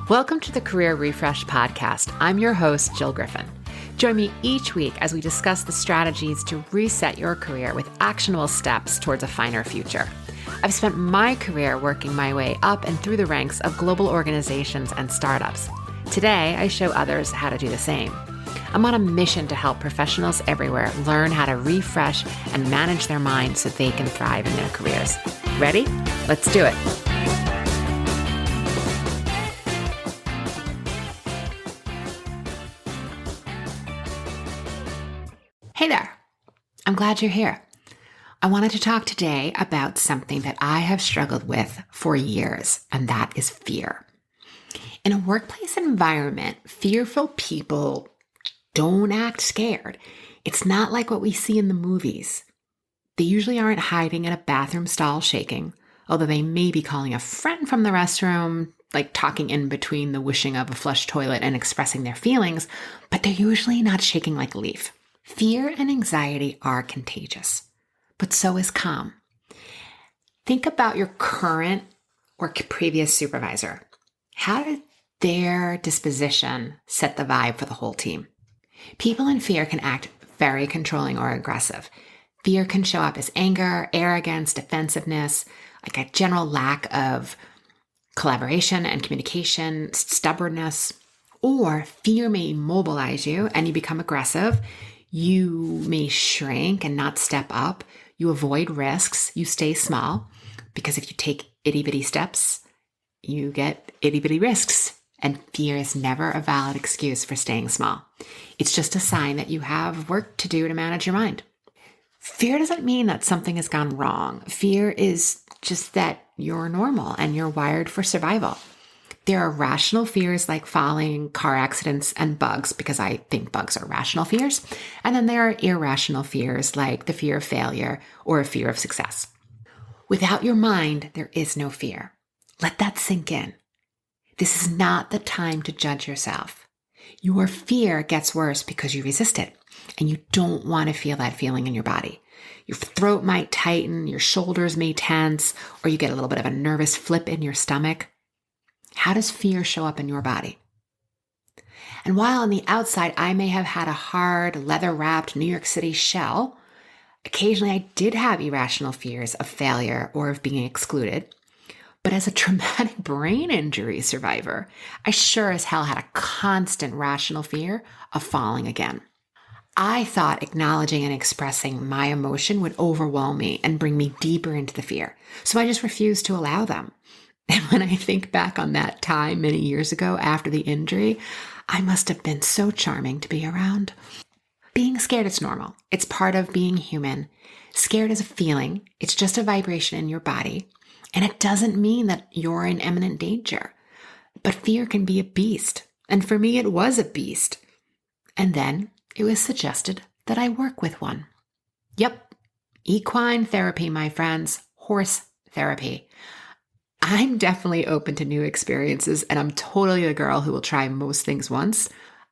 Welcome to the Career Refresh Podcast. I'm your host, Jill Griffin. Join me each week as we discuss the strategies to reset your career with actionable steps towards a finer future. I've spent my career working my way up and through the ranks of global organizations and startups. Today, I show others how to do the same. I'm on a mission to help professionals everywhere learn how to refresh and manage their minds so they can thrive in their careers. Ready? Let's do it. Hey there. I'm glad you're here. I wanted to talk today about something that I have struggled with for years, and that is fear. In a workplace environment, fearful people don't act scared. It's not like what we see in the movies. They usually aren't hiding in a bathroom stall shaking, although they may be calling a friend from the restroom, like talking in between the wishing of a flush toilet and expressing their feelings, but they're usually not shaking like a leaf. Fear and anxiety are contagious, but so is calm. Think about your current or previous supervisor. How did their disposition set the vibe for the whole team? People in fear can act very controlling or aggressive. Fear can show up as anger, arrogance, defensiveness, like a general lack of collaboration and communication, stubbornness, or fear may immobilize you and you become aggressive. You may shrink and not step up. You avoid risks. You stay small because if you take itty-bitty steps, you get itty-bitty risks. And fear is never a valid excuse for staying small. It's just a sign that you have work to do to manage your mind. Fear doesn't mean that something has gone wrong. Fear is just that you're normal and you're wired for survival. There are rational fears like falling, car accidents, and bugs, because I think bugs are rational fears. And then there are irrational fears like the fear of failure or a fear of success. Without your mind, there is no fear. Let that sink in. This is not the time to judge yourself. Your fear gets worse because you resist it, and you don't want to feel that feeling in your body. Your throat might tighten, your shoulders may tense, or you get a little bit of a nervous flip in your stomach. How does fear show up in your body? And while on the outside, I may have had a hard, leather-wrapped New York City shell, occasionally I did have irrational fears of failure or of being excluded. But as a traumatic brain injury survivor, I sure as hell had a constant rational fear of falling again. I thought acknowledging and expressing my emotion would overwhelm me and bring me deeper into the fear. So I just refused to allow them. And when I think back on that time many years ago after the injury, I must have been so charming to be around. Being scared is normal. It's part of being human. Scared is a feeling. It's just a vibration in your body. And it doesn't mean that you're in imminent danger. But fear can be a beast. And for me, it was a beast. And then it was suggested that I work with one. Yep. Equine therapy, my friends. Horse therapy. I'm definitely open to new experiences, and I'm totally the girl who will try most things once.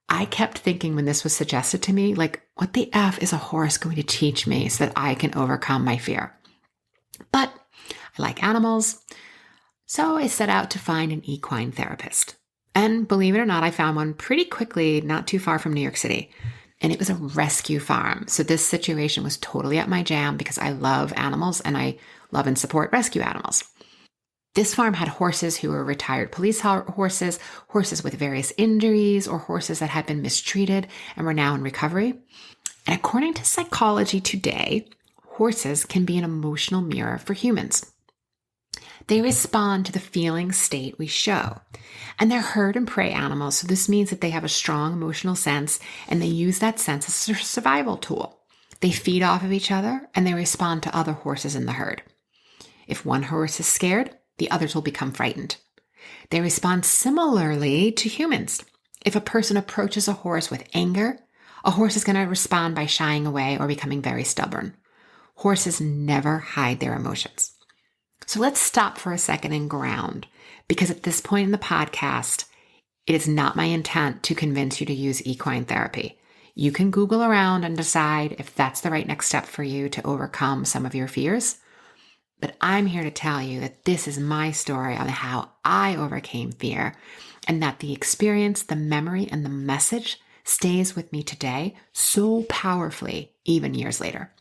I kept thinking when this was suggested to me, like, what the F is a horse going to teach me so that I can overcome my fear? But I like animals, so I set out to find an equine therapist. And believe it or not, I found one pretty quickly, not too far from New York City. And it was a rescue farm. So this situation was totally up my jam because I love animals and I love and support rescue animals. This farm had horses who were retired police horses, horses with various injuries, or horses that had been mistreated and were now in recovery. And according to Psychology Today, horses can be an emotional mirror for humans. They respond to the feeling state we show. And they're herd and prey animals, so this means that they have a strong emotional sense, and they use that sense as a survival tool. They feed off of each other, and they respond to other horses in the herd. If one horse is scared, the others will become frightened. They respond similarly to humans. If a person approaches a horse with anger, a horse is going to respond by shying away or becoming very stubborn. Horses never hide their emotions. So let's stop for a second and ground, because at this point in the podcast, it is not my intent to convince you to use equine therapy. You can Google around and decide if that's the right next step for you to overcome some of your fears. but I'm here to tell you that this is my story on how I overcame fear, and that the experience, the memory, and the message stays with me today so powerfully, even years later.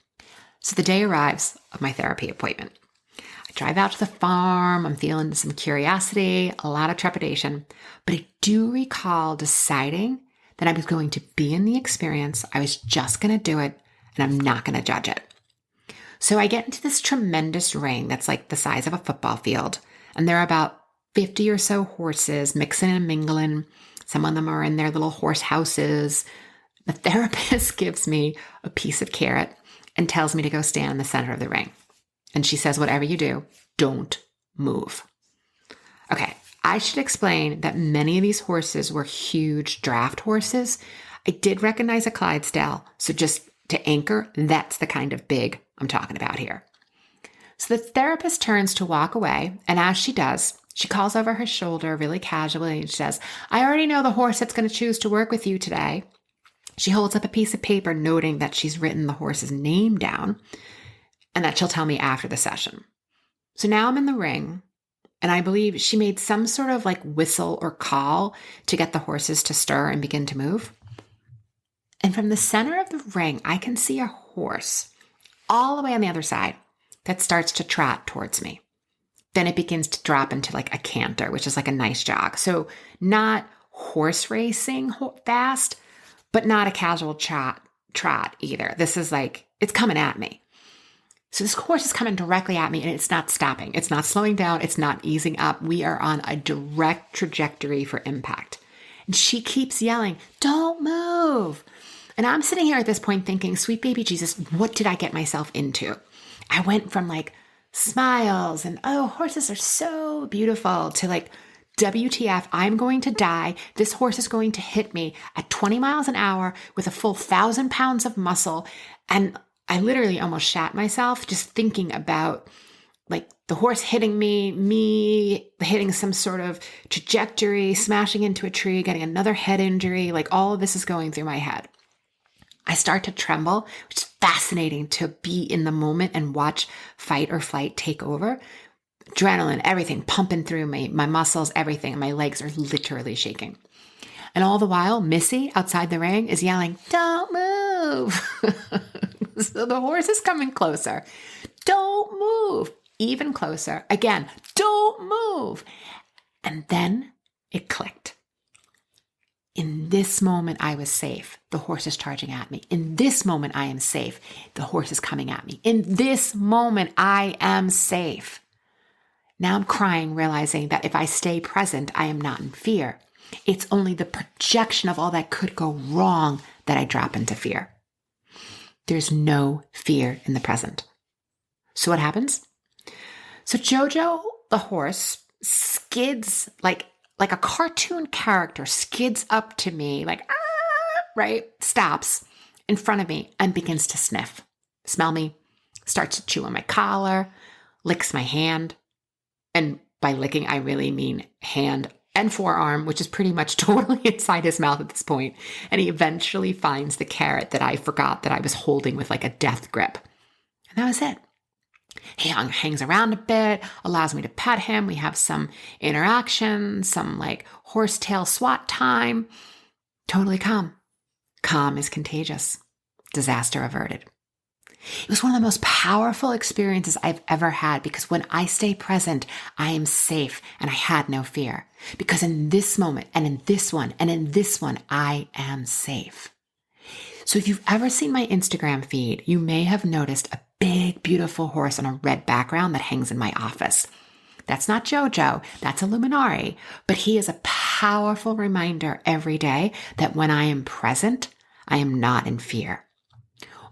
So the day arrives of my therapy appointment. I drive out to the farm. I'm feeling some curiosity, a lot of trepidation, but I do recall deciding that I was going to be in the experience. I was just going to do it, and I'm not going to judge it. So I get into this tremendous ring that's like the size of a football field, and there are about 50 or so horses mixing and mingling. Some of them are in their little horse houses. The therapist gives me a piece of carrot and tells me to go stand in the center of the ring. And she says, whatever you do, don't move. Okay, I should explain that many of these horses were huge draft horses. I did recognize a Clydesdale, so just to anchor, that's the kind of big I'm talking about here. So the therapist turns to walk away, and as she does, she calls over her shoulder really casually and she says, I already know the horse that's going to choose to work with you today. She holds up a piece of paper noting that she's written the horse's name down and that she'll tell me after the session. So now I'm in the ring, and I believe she made some sort of like whistle or call to get the horses to stir and begin to move. And from the center of the ring, I can see a horse all the way on the other side that starts to trot towards me. Then it begins to drop into like a canter, which is like a nice jog. So not horse racing fast, but not a casual trot either. This is like, it's coming at me. So this horse is coming directly at me, and it's not stopping. It's not slowing down. It's not easing up. We are on a direct trajectory for impact. And she keeps yelling, don't move. And I'm sitting here at this point thinking, sweet baby Jesus, what did I get myself into? I went from like smiles and, oh, horses are so beautiful, to like, WTF, I'm going to die. This horse is going to hit me at 20 miles an hour with a full 1,000 pounds of muscle. And I literally almost shat myself just thinking about like the horse hitting me hitting some sort of trajectory, smashing into a tree, getting another head injury. Like all of this is going through my head. I start to tremble, which is fascinating to be in the moment and watch fight or flight take over. Adrenaline, everything pumping through me, my muscles, everything. And my legs are literally shaking. And all the while, Missy outside the ring is yelling, don't move. So the horse is coming closer. Don't move. Even closer. Again, don't move. And then it clicked. In this moment, I was safe. The horse is charging at me. In this moment, I am safe. The horse is coming at me. In this moment, I am safe. Now I'm crying, realizing that if I stay present, I am not in fear. It's only the projection of all that could go wrong that I drop into fear. There's no fear in the present. So what happens? So Jojo, the horse, skids like a cartoon character, skids up to me, like, right? Stops in front of me and begins to sniff, smell me, starts to chew on my collar, licks my hand. And by licking, I really mean hand and forearm, which is pretty much totally inside his mouth at this point. And he eventually finds the carrot that I forgot that I was holding with like a death grip. And that was it. He hangs around a bit, allows me to pet him. We have some interaction, some like horsetail SWAT time. Totally calm. Calm is contagious. Disaster averted. It was one of the most powerful experiences I've ever had, because when I stay present, I am safe and I had no fear. Because in this moment and in this one and in this one, I am safe. So if you've ever seen my Instagram feed, you may have noticed a big, beautiful horse on a red background that hangs in my office. That's not Jojo, that's a Luminari, but he is a powerful reminder every day that when I am present, I am not in fear.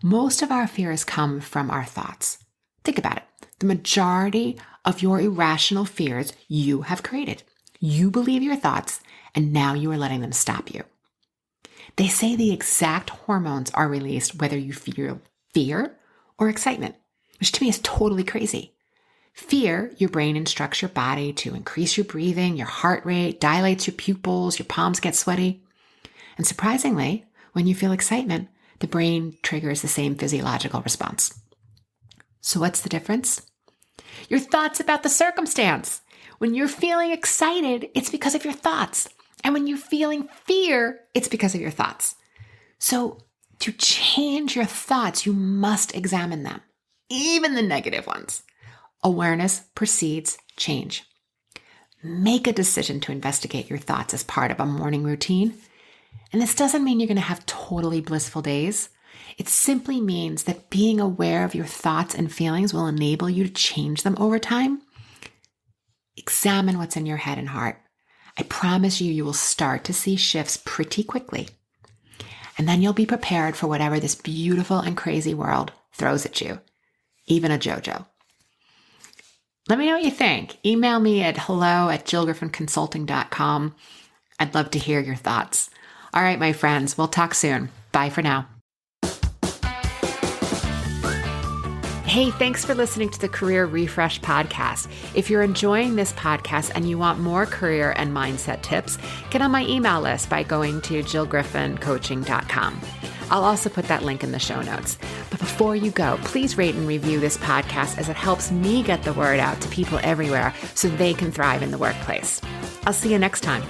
Most of our fears come from our thoughts. Think about it. The majority of your irrational fears you have created. You believe your thoughts, and now you are letting them stop you. They say the exact hormones are released whether you feel fear or excitement, which to me is totally crazy. Fear, your brain instructs your body to increase your breathing, your heart rate, dilates your pupils, your palms get sweaty. And surprisingly, when you feel excitement, the brain triggers the same physiological response. So what's the difference? Your thoughts about the circumstance. When you're feeling excited, it's because of your thoughts. And when you're feeling fear, it's because of your thoughts. So to change your thoughts, you must examine them, even the negative ones. Awareness precedes change. Make a decision to investigate your thoughts as part of a morning routine. And this doesn't mean you're going to have totally blissful days. It simply means that being aware of your thoughts and feelings will enable you to change them over time. Examine what's in your head and heart. I promise you will start to see shifts pretty quickly. And then you'll be prepared for whatever this beautiful and crazy world throws at you, even a JoJo. Let me know what you think. Email me at hello@jillgriffinconsulting.com. I'd love to hear your thoughts. All right, my friends, we'll talk soon. Bye for now. Hey, thanks for listening to the Career Refresh podcast. If you're enjoying this podcast and you want more career and mindset tips, get on my email list by going to jillgriffincoaching.com. I'll also put that link in the show notes. But before you go, please rate and review this podcast as it helps me get the word out to people everywhere so they can thrive in the workplace. I'll see you next time.